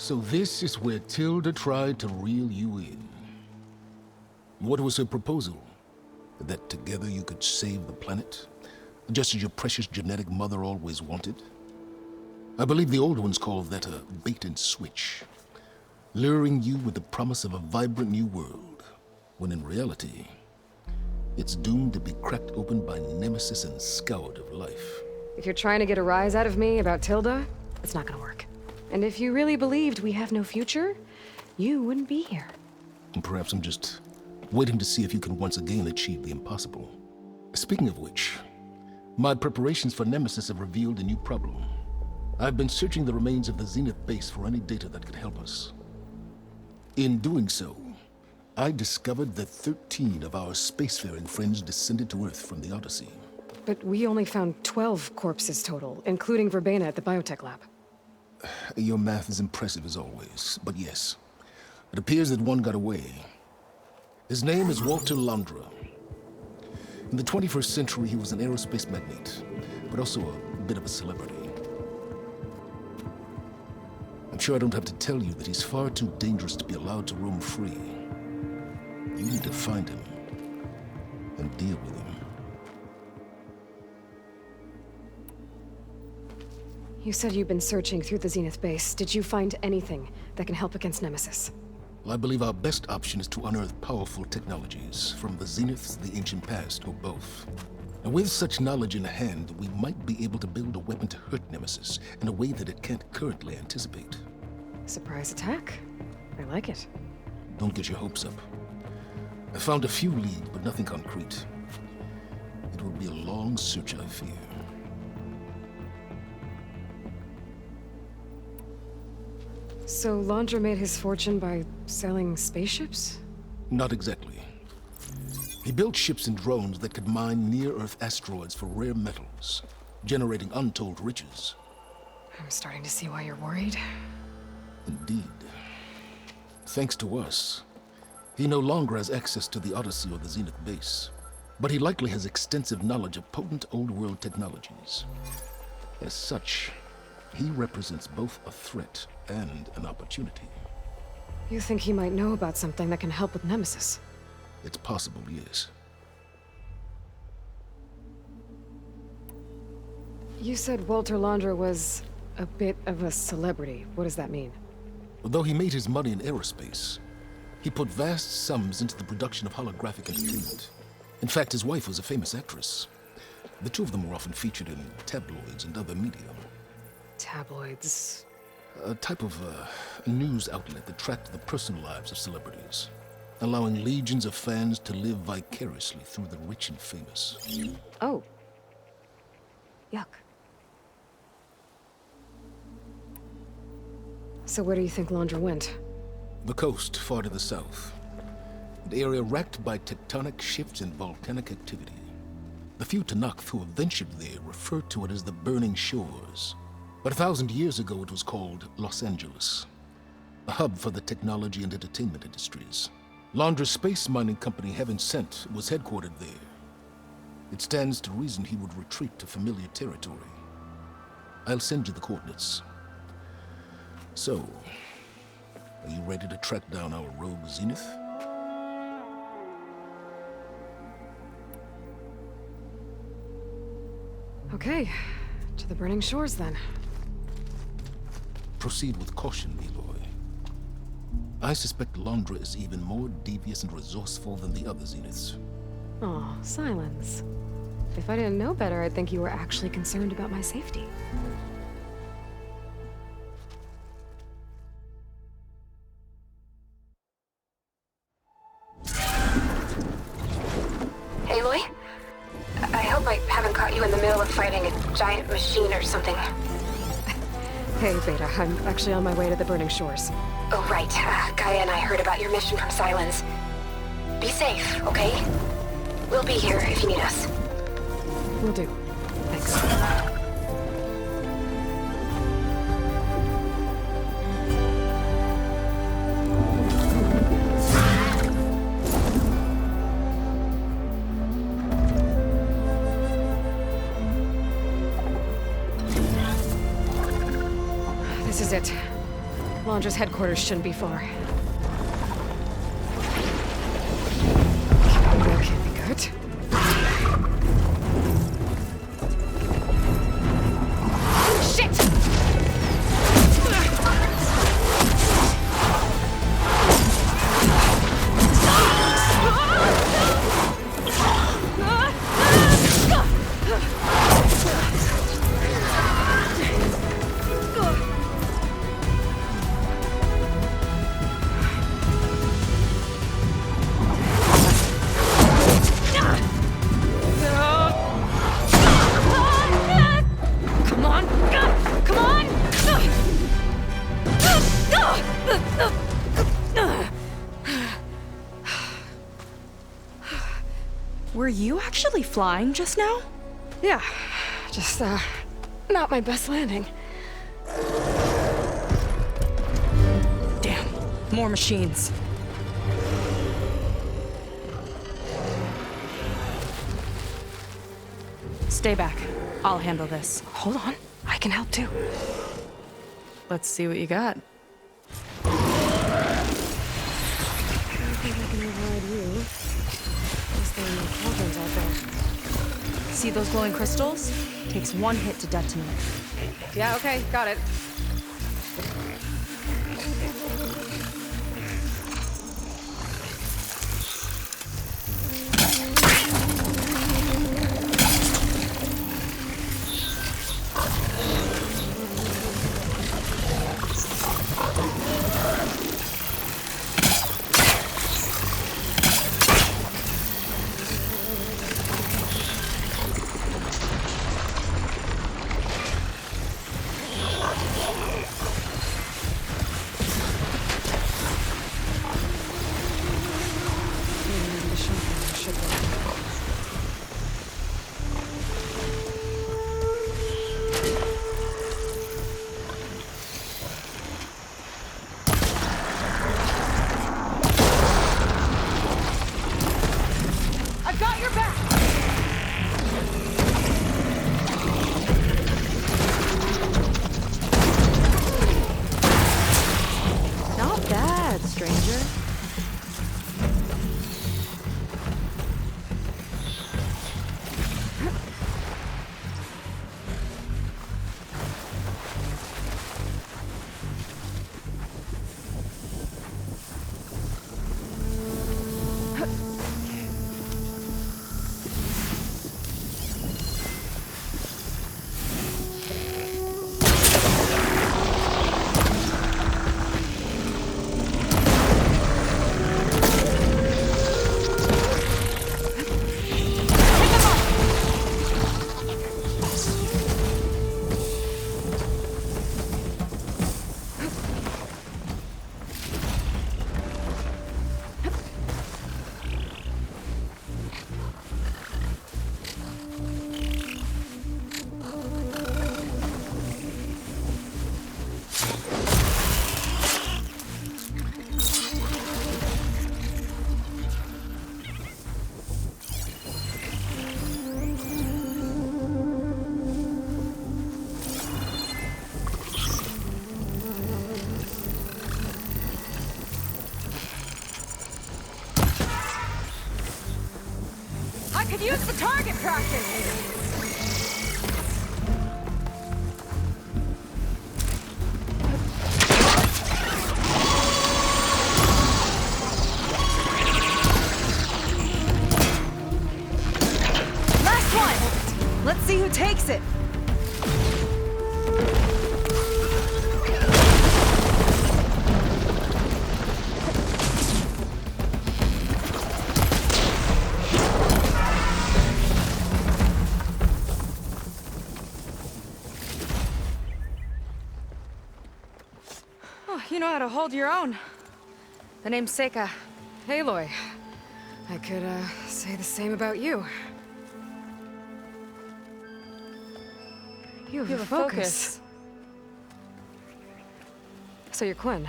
So this is where Tilda tried to reel you in. What was her proposal? That together you could save the planet? Just as your precious genetic mother always wanted? I believe the old ones called that a bait and switch. Luring you with the promise of a vibrant new world, when in reality, it's doomed to be cracked open by Nemesis and scoured of life. If you're trying to get a rise out of me about Tilda, it's not gonna work. And if you really believed we have no future, you wouldn't be here. And perhaps I'm just waiting to see if you can once again achieve the impossible. Speaking of which, my preparations for Nemesis have revealed a new problem. I've been searching the remains of the Zenith base for any data that could help us. In doing so, I discovered that 13 of our spacefaring friends descended to Earth from the Odyssey. But we only found 12 corpses total, including Verbena at the biotech lab. Your math is impressive as always, but yes, it appears that one got away. His name is Walter Londra. In the 21st century, he was an aerospace magnate, but also a bit of a celebrity. I'm sure I don't have to tell you that he's far too dangerous to be allowed to roam free. You need to find him and deal with him. You said you've been searching through the Zenith base. Did you find anything that can help against Nemesis? Well, I believe our best option is to unearth powerful technologies from the Zeniths, the ancient past, or both. And with such knowledge in hand, we might be able to build a weapon to hurt Nemesis in a way that it can't currently anticipate. Surprise attack? I like it. Don't get your hopes up. I found a few leads, but nothing concrete. It will be a long search, I fear. So Londra made his fortune by selling spaceships? Not exactly. He built ships and drones that could mine near-Earth asteroids for rare metals, generating untold riches. I'm starting to see why you're worried. Indeed. Thanks to us, he no longer has access to the Odyssey or the Zenith base, but he likely has extensive knowledge of potent old-world technologies. As such, he represents both a threat and an opportunity. You think he might know about something that can help with Nemesis? It's possible, yes. You said Walter Londra was a bit of a celebrity. What does that mean? Although he made his money in aerospace, he put vast sums into the production of holographic entertainment. In fact, his wife was a famous actress. The two of them were often featured in tabloids and other media. Tabloids? A type of news outlet that tracked the personal lives of celebrities, allowing legions of fans to live vicariously through the rich and famous. Oh. Yuck. So where do you think Londra went? The coast, far to the south. An area racked by tectonic shifts and volcanic activity. The few Tenakth who have ventured there refer to it as the Burning Shores. But 1,000 years ago it was called Los Angeles, a hub for the technology and entertainment industries. Londra's space mining company, Heaven Sent, was headquartered there. It stands to reason he would retreat to familiar territory. I'll send you the coordinates. So, are you ready to track down our rogue Zenith? Okay, to the Burning Shores then. Proceed with caution, Aloy. I suspect Londra is even more devious and resourceful than the other Zeniths. Aw, Silence. If I didn't know better, I'd think you were actually concerned about my safety. Aloy? I hope I haven't caught you in the middle of fighting a giant machine or something. Hey, Beta, I'm actually on my way to the Burning Shores. Oh, right. Gaia and I heard about your mission from Silence. Be safe, okay? We'll be here if you need us. Will do. Thanks. This is it. Londra's headquarters shouldn't be far. That can't be good. Shit! Come on! Come on! Were you actually flying just now? Yeah, just, not my best landing. Damn, more machines. Stay back. I'll handle this. Hold on, I can help too. Let's see what you got. I think I can override you. There's the cauldrons out there. See those glowing crystals? Takes one hit to detonate. Yeah, okay, got it. I've got your back! Not bad, stranger. I could use the target practice! Last one! Let's see who takes it. Oh, you know how to hold your own. The name's Seika. Aloy. I could, say the same about you. You have a focus. So you're Quinn.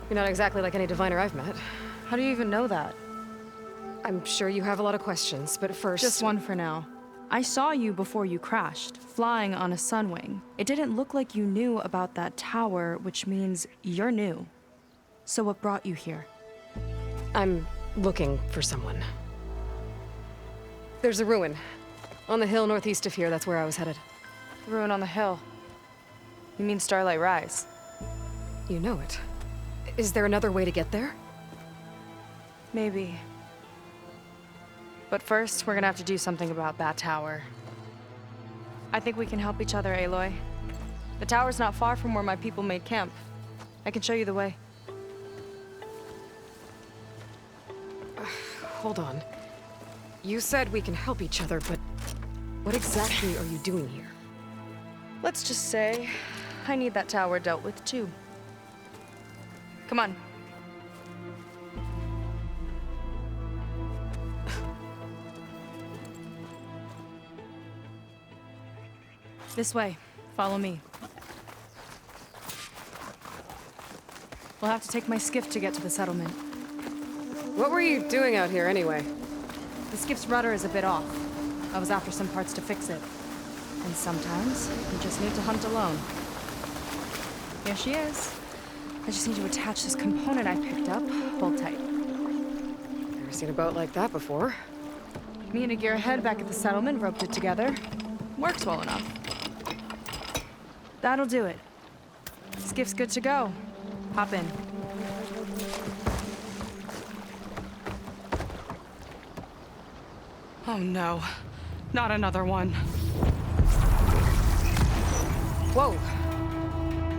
You're not exactly like any diviner I've met. How do you even know that? I'm sure you have a lot of questions, but first... Just one for now. I saw you before you crashed, flying on a Sunwing. It didn't look like you knew about that tower, which means you're new. So what brought you here? I'm looking for someone. There's a ruin. On the hill northeast of here, that's where I was headed. The ruin on the hill. You mean Starlight Rise? You know it. Is there another way to get there? Maybe. But first, we're gonna have to do something about that tower. I think we can help each other, Aloy. The tower's not far from where my people made camp. I can show you the way. Hold on. You said we can help each other, but what exactly are you doing here? Let's just say, I need that tower dealt with too. Come on. This way. Follow me. We'll have to take my skiff to get to the settlement. What were you doing out here anyway? The skiff's rudder is a bit off. I was after some parts to fix it. And sometimes, you just need to hunt alone. Here she is. I just need to attach this component I picked up. Hold tight. Never seen a boat like that before. Me and a gearhead back at the settlement roped it together. Works well enough. That'll do it. Skiff's good to go. Hop in. Oh no. Not another one. Whoa!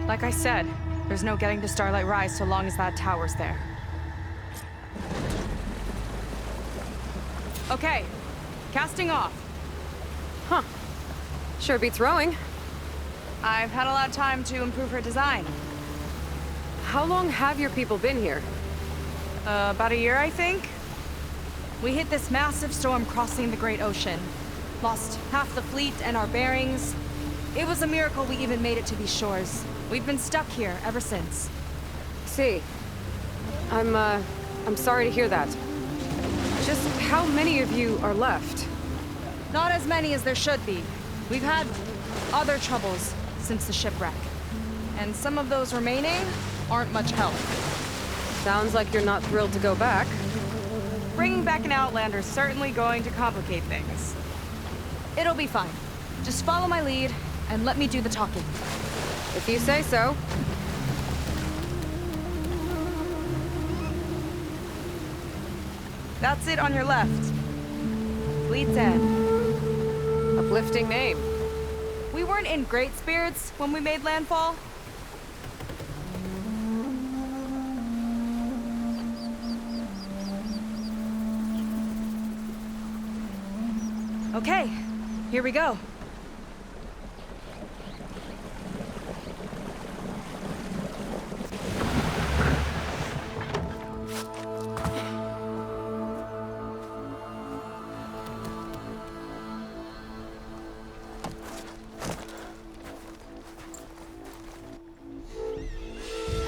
Like I said, there's no getting to Starlight Rise so long as that tower's there. Okay, casting off. Huh. Sure beats rowing. I've had a lot of time to improve her design. How long have your people been here? About a year, I think. We hit this massive storm crossing the Great Ocean. Lost half the fleet and our bearings. It was a miracle we even made it to these shores. We've been stuck here ever since. See. I'm sorry to hear that. Just how many of you are left? Not as many as there should be. We've had other troubles since the shipwreck. And some of those remaining aren't much help. Sounds like you're not thrilled to go back. Bringing back an Outlander's certainly going to complicate things. It'll be fine. Just follow my lead and let me do the talking. If you say so. That's it on your left. Fleet's End. Uplifting name. We weren't in great spirits when we made landfall. Okay, here we go.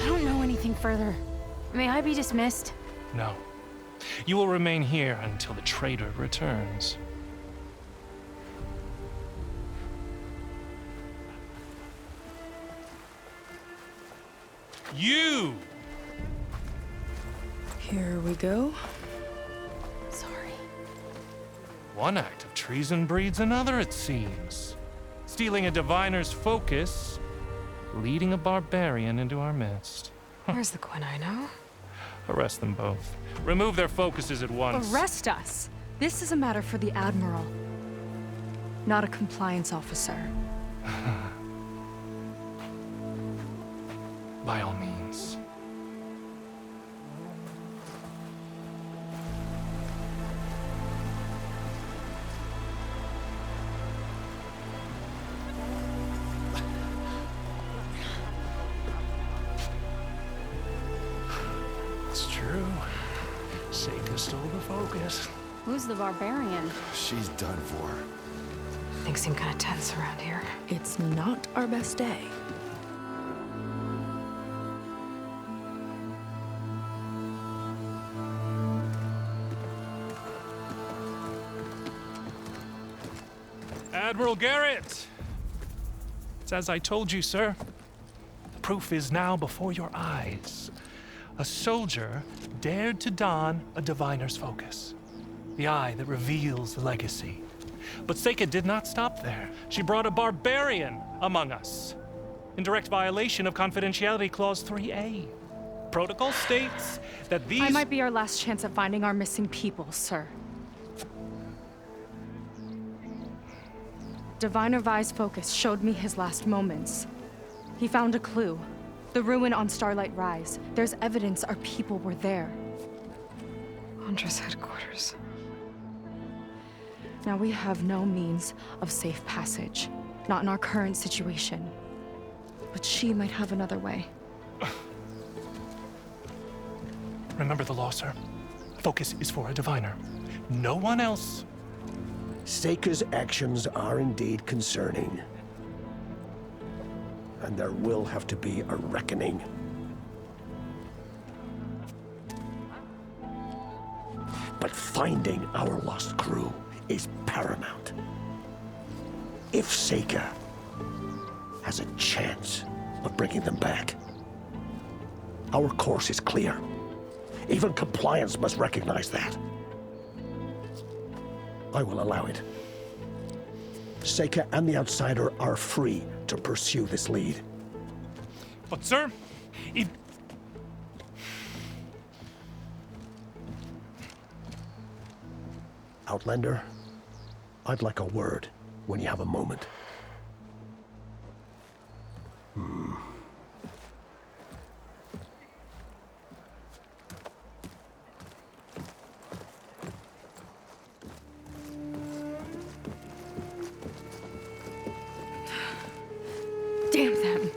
I don't know anything further. May I be dismissed? No. You will remain here until the trader returns. You! Here we go. Sorry. One act of treason breeds another, it seems. Stealing a diviner's focus, leading a barbarian into our midst. Where's the Quinn I know? Arrest them both. Remove their focuses at once. Arrest us. This is a matter for the Admiral, not a compliance officer. By all means. It's true. Seika stole the focus. Who's the barbarian? She's done for. Things seem kind of tense around here. It's not our best day. Admiral Garrett! It's as I told you, sir. The proof is now before your eyes. A soldier dared to don a diviner's focus, the eye that reveals the legacy. But Seika did not stop there. She brought a barbarian among us, in direct violation of Confidentiality Clause 3A. Protocol states that these— I might be our last chance at finding our missing people, sir. Diviner Vi's focus showed me his last moments. He found a clue. The ruin on Starlight Rise. There's evidence our people were there. Andra's headquarters. Now we have no means of safe passage. Not in our current situation. But she might have another way. Remember the law, sir. Focus is for a diviner. No one else. Seika's actions are indeed concerning. And there will have to be a reckoning. But finding our lost crew is paramount. If Seika has a chance of bringing them back, our course is clear. Even compliance must recognize that. I will allow it. Seika and the Outsider are free to pursue this lead. But, sir, it... Outlander, I'd like a word when you have a moment. Damn them.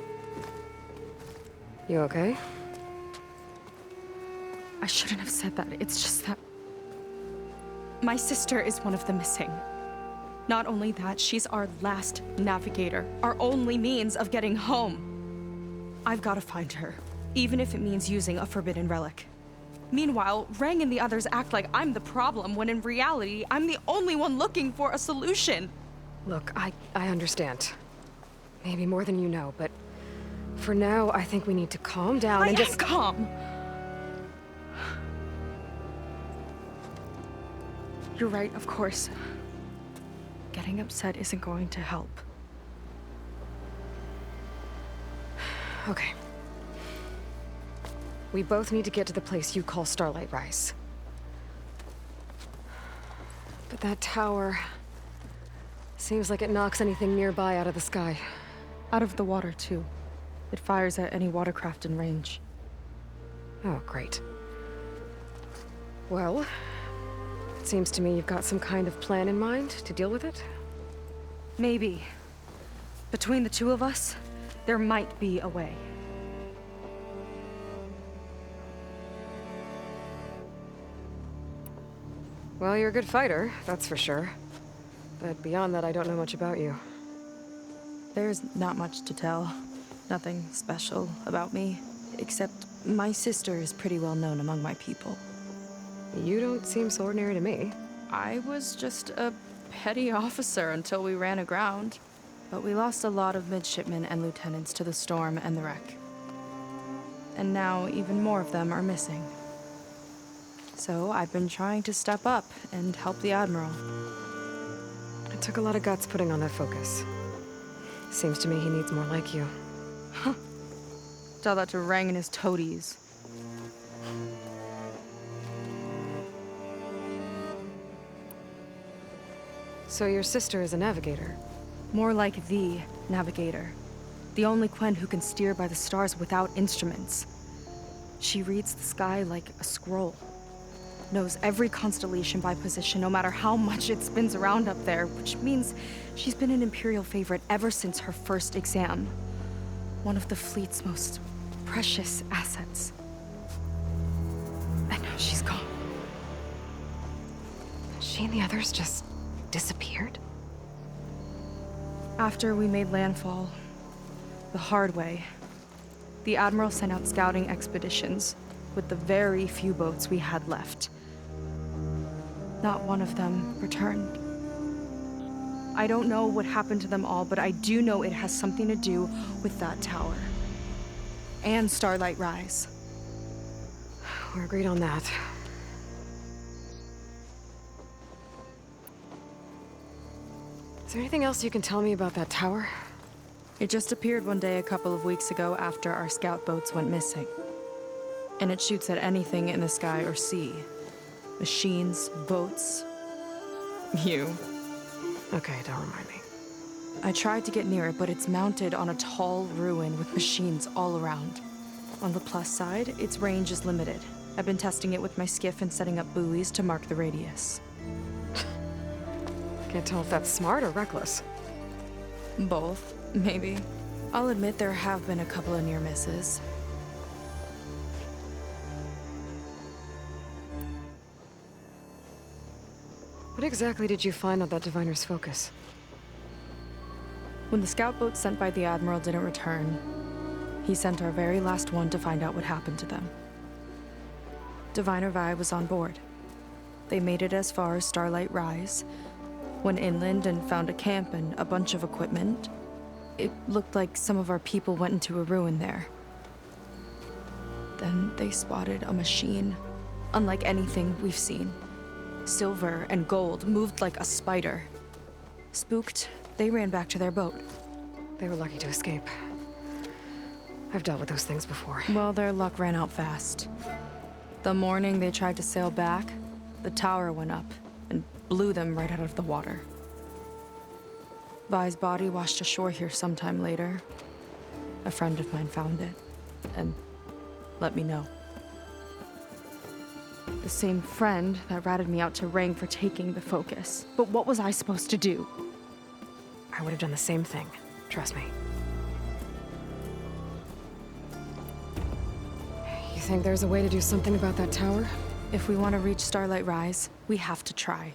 You okay? I shouldn't have said that. It's just that... my sister is one of the missing. Not only that, she's our last navigator. Our only means of getting home. I've got to find her. Even if it means using a forbidden relic. Meanwhile, Rang and the others act like I'm the problem, when in reality, I'm the only one looking for a solution. Look, I understand. Maybe more than you know, but for now, I think we need to calm down and just— calm. You're right, of course. Getting upset isn't going to help. Okay. We both need to get to the place you call Starlight Rise. But that tower seems like it knocks anything nearby out of the sky. Out of the water, too. It fires at any watercraft in range. Oh, great. Well, it seems to me you've got some kind of plan in mind to deal with it. Maybe. Between the two of us, there might be a way. Well, you're a good fighter, that's for sure. But beyond that, I don't know much about you. There's not much to tell. Nothing special about me. Except my sister is pretty well known among my people. You don't seem so ordinary to me. I was just a petty officer until we ran aground. But we lost a lot of midshipmen and lieutenants to the storm and the wreck. And now even more of them are missing. So I've been trying to step up and help the Admiral. It took a lot of guts putting on that focus. Seems to me he needs more like you. Huh. Tell that to Rang and his toadies. So your sister is a navigator? More like the navigator. The only Quen who can steer by the stars without instruments. She reads the sky like a scroll. Knows every constellation by position, no matter how much it spins around up there, which means she's been an Imperial favorite ever since her first exam. One of the fleet's most precious assets. And now she's gone. She and the others just disappeared? After we made landfall, the hard way, the Admiral sent out scouting expeditions with the very few boats we had left. Not one of them returned. I don't know what happened to them all, but I do know it has something to do with that tower. And Starlight Rise. We're agreed on that. Is there anything else you can tell me about that tower? It just appeared one day a couple of weeks ago after our scout boats went missing. And it shoots at anything in the sky or sea. Machines, boats. You. Okay, don't remind me. I tried to get near it, but it's mounted on a tall ruin with machines all around. On the plus side, its range is limited. I've been testing it with my skiff and setting up buoys to mark the radius. Can't tell if that's smart or reckless. Both, maybe. I'll admit there have been a couple of near misses. What exactly did you find on that Diviner's Focus? When the scout boat sent by the Admiral didn't return, he sent our very last one to find out what happened to them. Diviner Vi was on board. They made it as far as Starlight Rise, went inland and found a camp and a bunch of equipment. It looked like some of our people went into a ruin there. Then they spotted a machine, unlike anything we've seen. Silver and gold, moved like a spider. Spooked, they ran back to their boat. They were lucky to escape. I've dealt with those things before. Well, their luck ran out fast. The morning they tried to sail back, the tower went up and blew them right out of the water. Vi's body washed ashore here sometime later. A friend of mine found it and let me know. The same friend that ratted me out to Rang for taking the Focus. But what was I supposed to do? I would have done the same thing. Trust me. You think there's a way to do something about that tower? If we want to reach Starlight Rise, we have to try.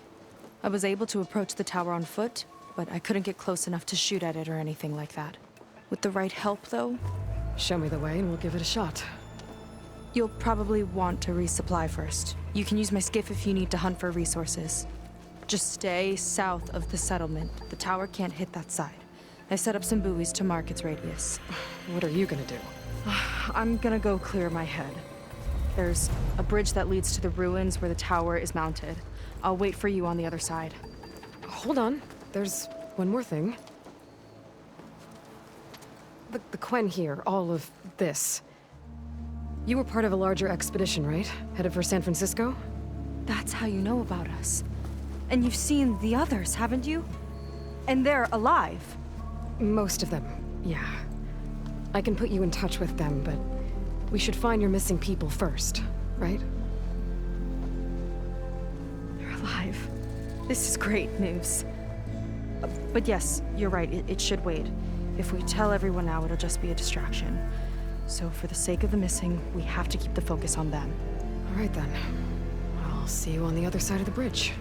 I was able to approach the tower on foot, but I couldn't get close enough to shoot at it or anything like that. With the right help, though, Show me the way and we'll give it a shot. you'll probably want to resupply first. You can use my skiff if you need to hunt for resources. Just stay south of the settlement. The tower can't hit that side. I set up some buoys to mark its radius. What are you gonna do? I'm gonna go clear my head. There's a bridge that leads to the ruins where the tower is mounted. I'll wait for you on the other side. Hold on. There's one more thing. The Quen here, all of this. You were part of a larger expedition, right? Headed for San Francisco? That's how you know about us. And you've seen the others, haven't you? And they're alive. Most of them, yeah. I can put you in touch with them, but we should find your missing people first, right? They're alive. This is great news. But yes, you're right, it should wait. If we tell everyone now, it'll just be a distraction. So for the sake of the missing, we have to keep the focus on them. All right then. I'll see you on the other side of the bridge.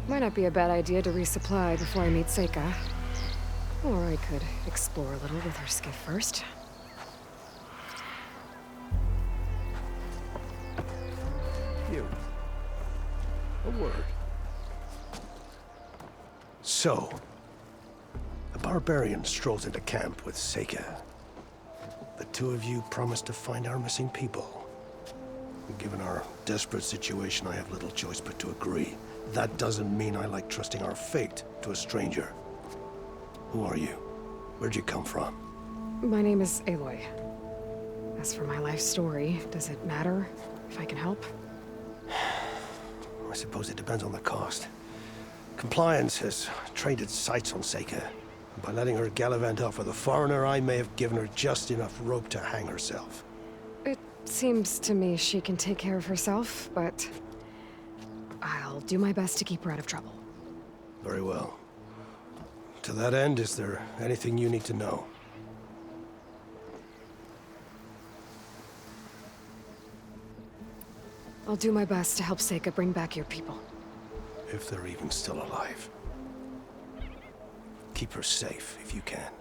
Might not be a bad idea to resupply before I meet Seika. Or I could explore a little with her skiff first. You. A word. So, a barbarian strolls into camp with Seika. The two of you promised to find our missing people. Given our desperate situation, I have little choice but to agree. That doesn't mean I like trusting our fate to a stranger. Who are you? Where'd you come from? My name is Aloy. As for my life story, does it matter if I can help? I suppose it depends on the cost. Compliance has trained its sights on Seika. By letting her gallivant off with a foreigner, I may have given her just enough rope to hang herself. It seems to me she can take care of herself, but I'll do my best to keep her out of trouble. Very well. To that end, is there anything you need to know? I'll do my best to help Seika bring back your people. If they're even still alive. Keep her safe if you can.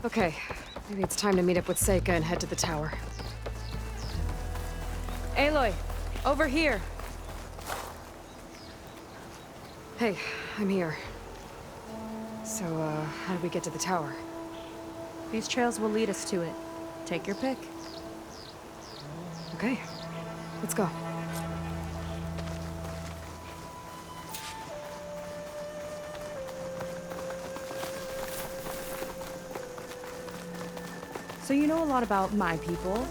Okay, maybe it's time to meet up with Seika and head to the tower. Aloy, over here. Hey, I'm here. So, how do we get to the tower? These trails will lead us to it. Take your pick. Okay, let's go. So you know a lot about my people,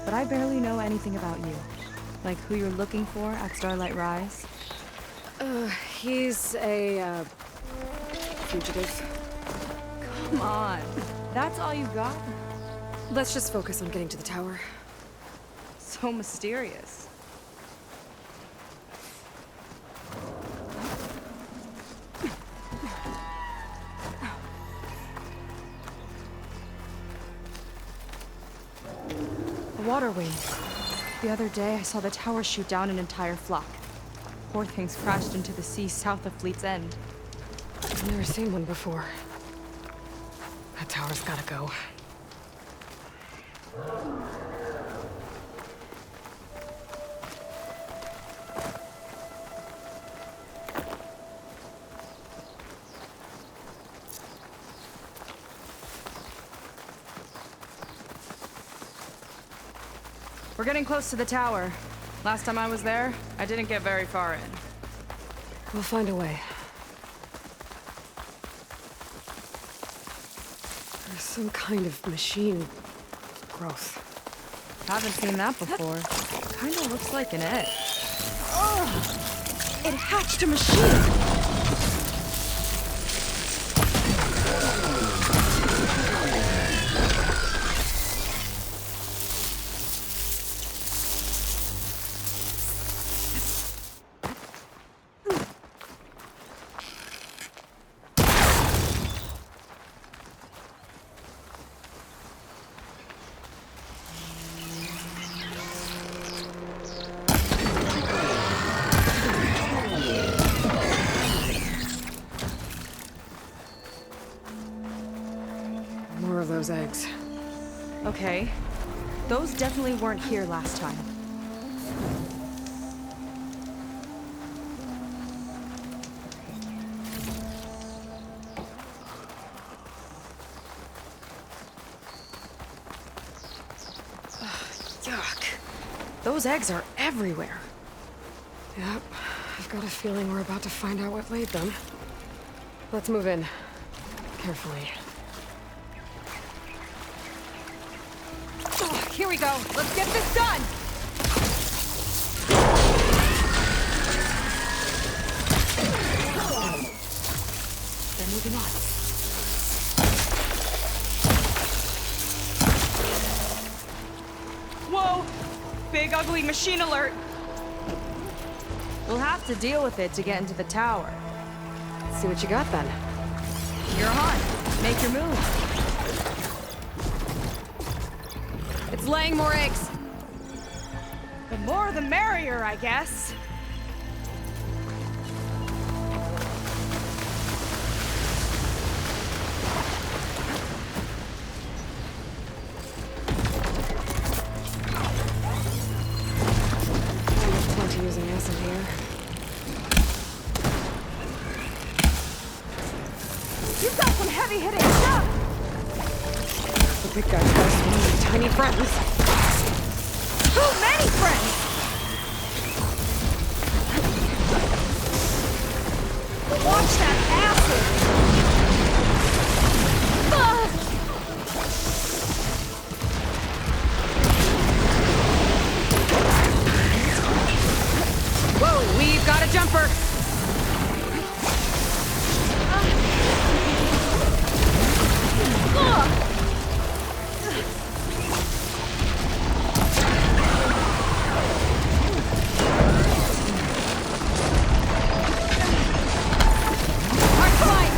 but I barely know anything about you. Like who you're looking for at Starlight Rise. He's a, fugitive. Come on, that's all you got? Let's just focus on getting to the tower. So mysterious. A water wing. The other day, I saw the tower shoot down an entire flock. Poor things crashed into the sea south of Fleet's End. I've never seen one before. That tower's gotta go. We're getting close to the tower. Last time I was there, I didn't get very far in. We'll find a way. There's some kind of machine growth. Haven't seen that before. Kinda looks like an egg. Oh! It hatched a machine! More of those eggs. Okay. Those definitely weren't here last time. Yuck. Those eggs are everywhere. Yep. I've got a feeling we're about to find out what laid them. Let's move in. Carefully. Here we go. Let's get this done! They're moving on. Whoa! Big ugly machine alert! We'll have to deal with it to get into the tower. Let's see what you got then. You're on. Make your move. It's laying more eggs. The more the merrier, I guess. There's plenty using acid here. You've got some heavy-hitting stuff! The big guy's got so many tiny friends. Too many friends! Watch that acid! Whoa, we've got a jumper! Hard flight!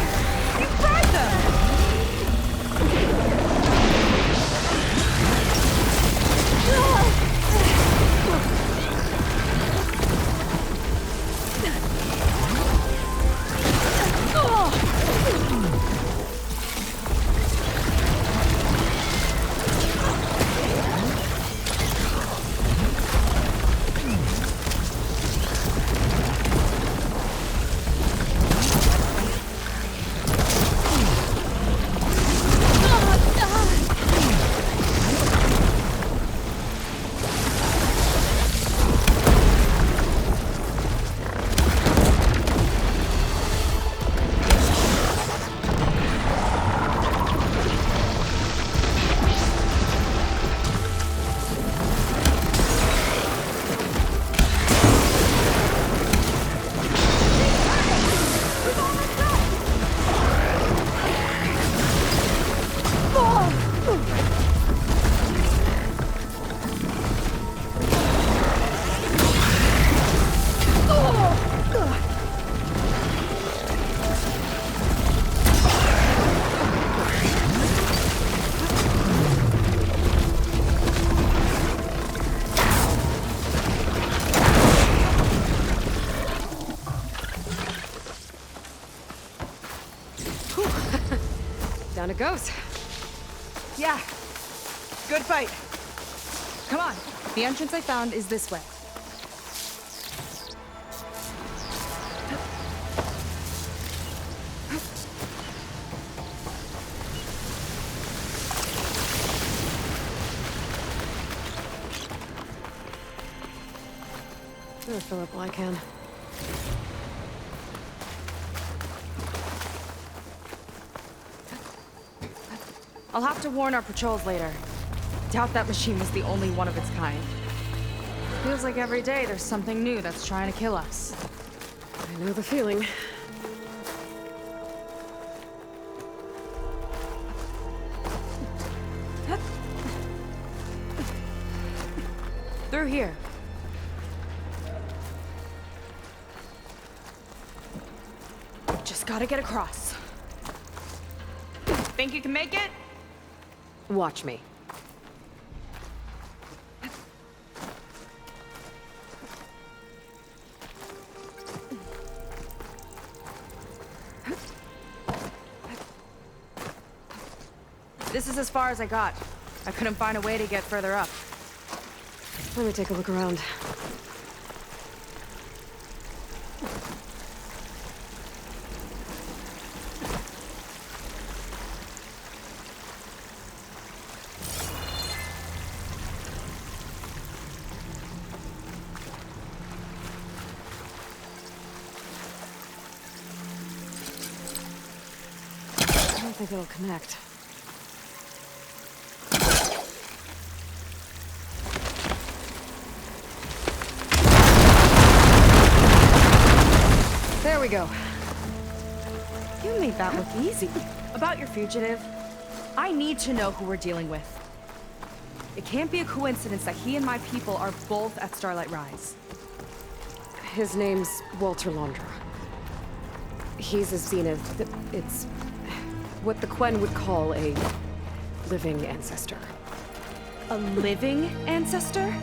Down it goes. Yeah. Good fight. Come on. The entrance I found is this way. I'm gonna fill up while I can. I'll have to warn our patrols later. Doubt that machine was the only one of its kind. Feels like every day there's something new that's trying to kill us. I know the feeling. Through here. Just gotta get across. Think you can make it? Watch me. This is as far as I got. I couldn't find a way to get further up. Let me take a look around. I don't think it'll connect. There we go. You made that look easy. About your fugitive, I need to know who we're dealing with. It can't be a coincidence that he and my people are both at Starlight Rise. His name's Walter Londra. He's a Zenith. It's what the Quen would call a living ancestor. A living ancestor?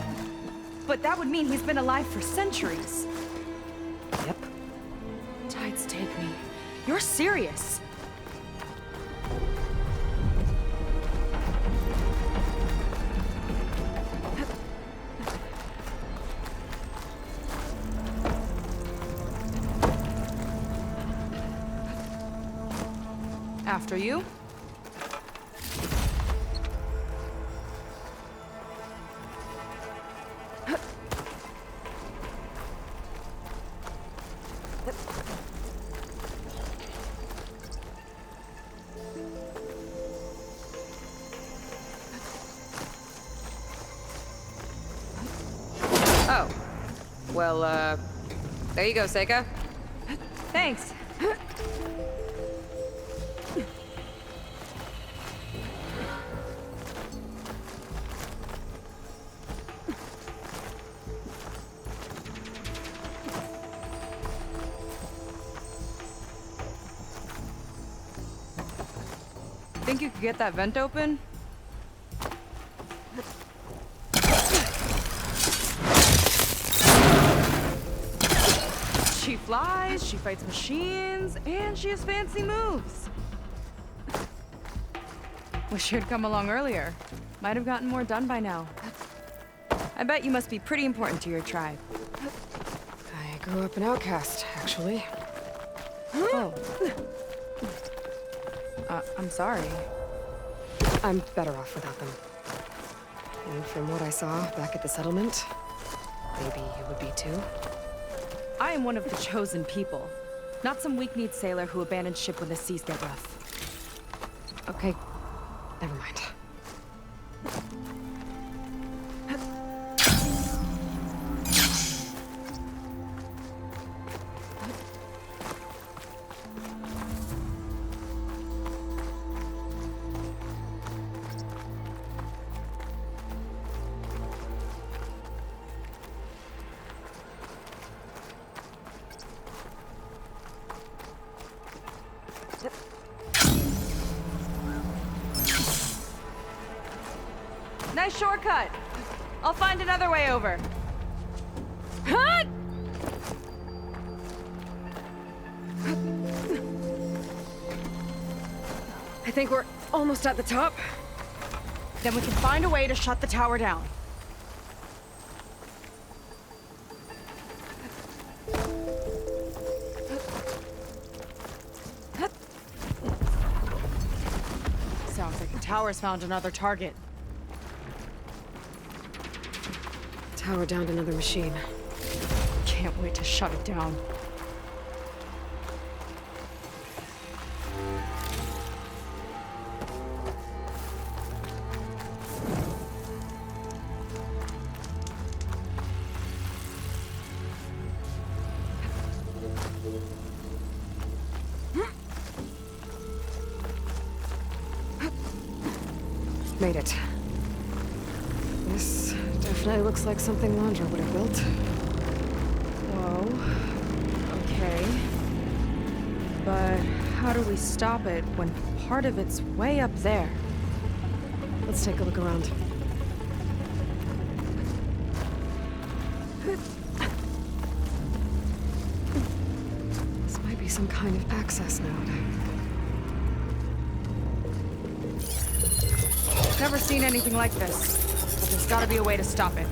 But that would mean he's been alive for centuries. Yep. Tides take me. You're serious. After you. Oh. Well, there you go, Seika. Thanks. Think you could get that vent open? She flies, she fights machines, and she has fancy moves. Wish you'd come along earlier. Might have gotten more done by now. I bet you must be pretty important to your tribe. I grew up an outcast, actually. Oh. I'm sorry. I'm better off without them. And from what I saw back at the settlement, maybe you would be too. I am one of the chosen people. Not some weak-kneed sailor who abandoned ship when the seas get rough. Okay, never mind. Nice shortcut. I'll find another way over. I think we're almost at the top. Then we can find a way to shut the tower down. Sounds like the tower's found another target. Tower downed another machine. Can't wait to shut it down. Made it. This definitely looks like something Londra would have built. Whoa. Okay. But how do we stop it when part of it's way up there? Let's take a look around. This might be some kind of access node. Never seen anything like this. But there's gotta be a way to stop it.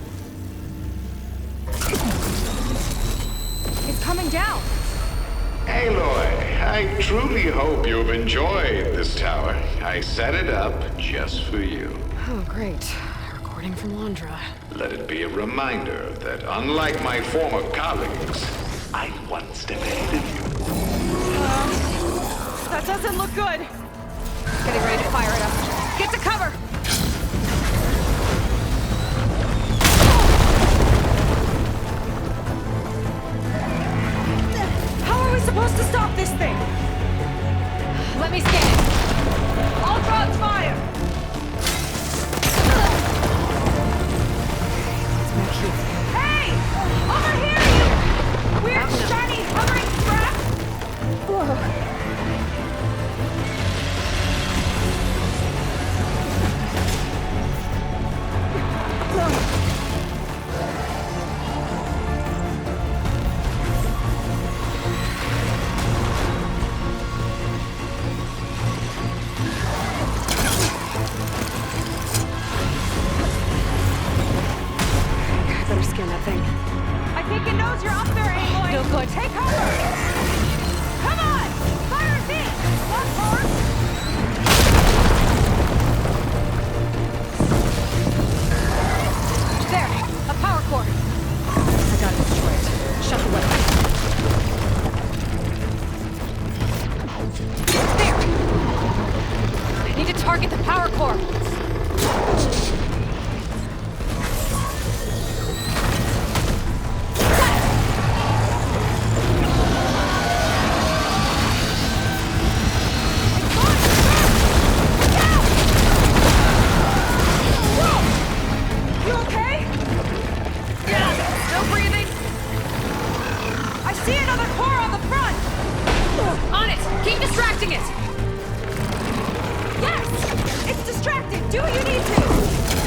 It's coming down! Aloy, I truly hope you've enjoyed this tower. I set it up just for you. Oh, great. Recording from Londra. Let it be a reminder that unlike my former colleagues, I once defeated you. That doesn't look good! Getting ready to fire at us. Get to cover! How are we supposed to stop this thing? Let me scan it. All drops fire! Back here. Hey! Over here, you weird, shiny, hovering scrap! Whoa. Better scan that thing. I think it knows you're up there, Aloy! No good. Take cover! Come on! Fire at me! One more! There! A power cord! I gotta destroy it. Shut the weapon. There! I need to target the power core! You okay? Yeah! Still breathing? I see another core on the front! On it! Keep distracting it! Yes! It's distracted! Do what you need to!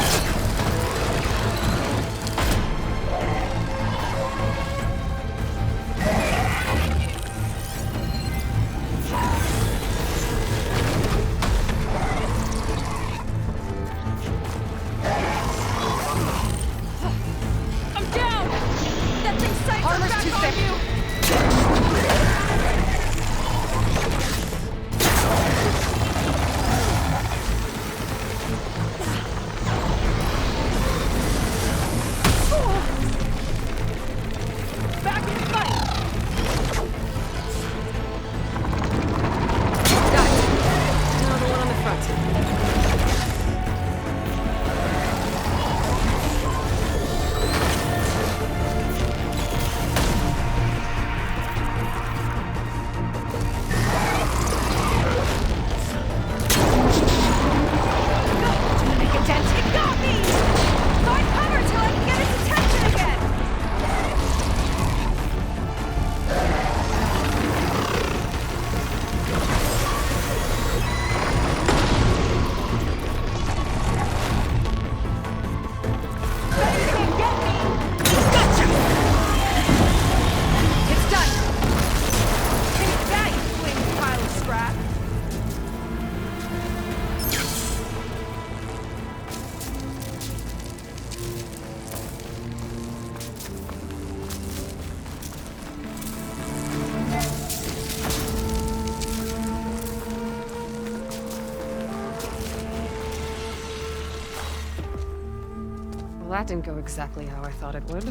Well, that didn't go exactly how I thought it would.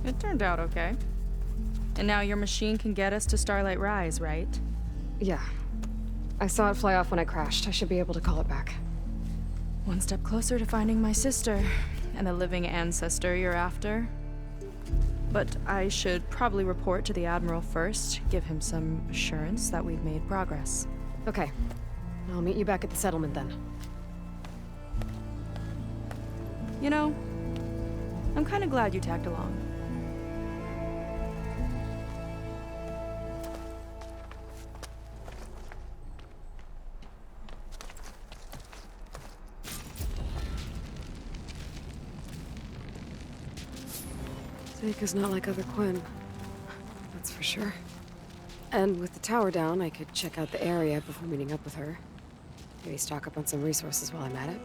It turned out okay. And now your machine can get us to Starlight Rise, right? Yeah. I saw it fly off when I crashed. I should be able to call it back. One step closer to finding my sister, and the living ancestor you're after. But I should probably report to the Admiral first, give him some assurance that we've made progress. Okay. I'll meet you back at the settlement then. You know, I'm kind of glad you tagged along. Seika's not like other Quen. That's for sure. And with the tower down, I could check out the area before meeting up with her. Maybe stock up on some resources while I'm at it.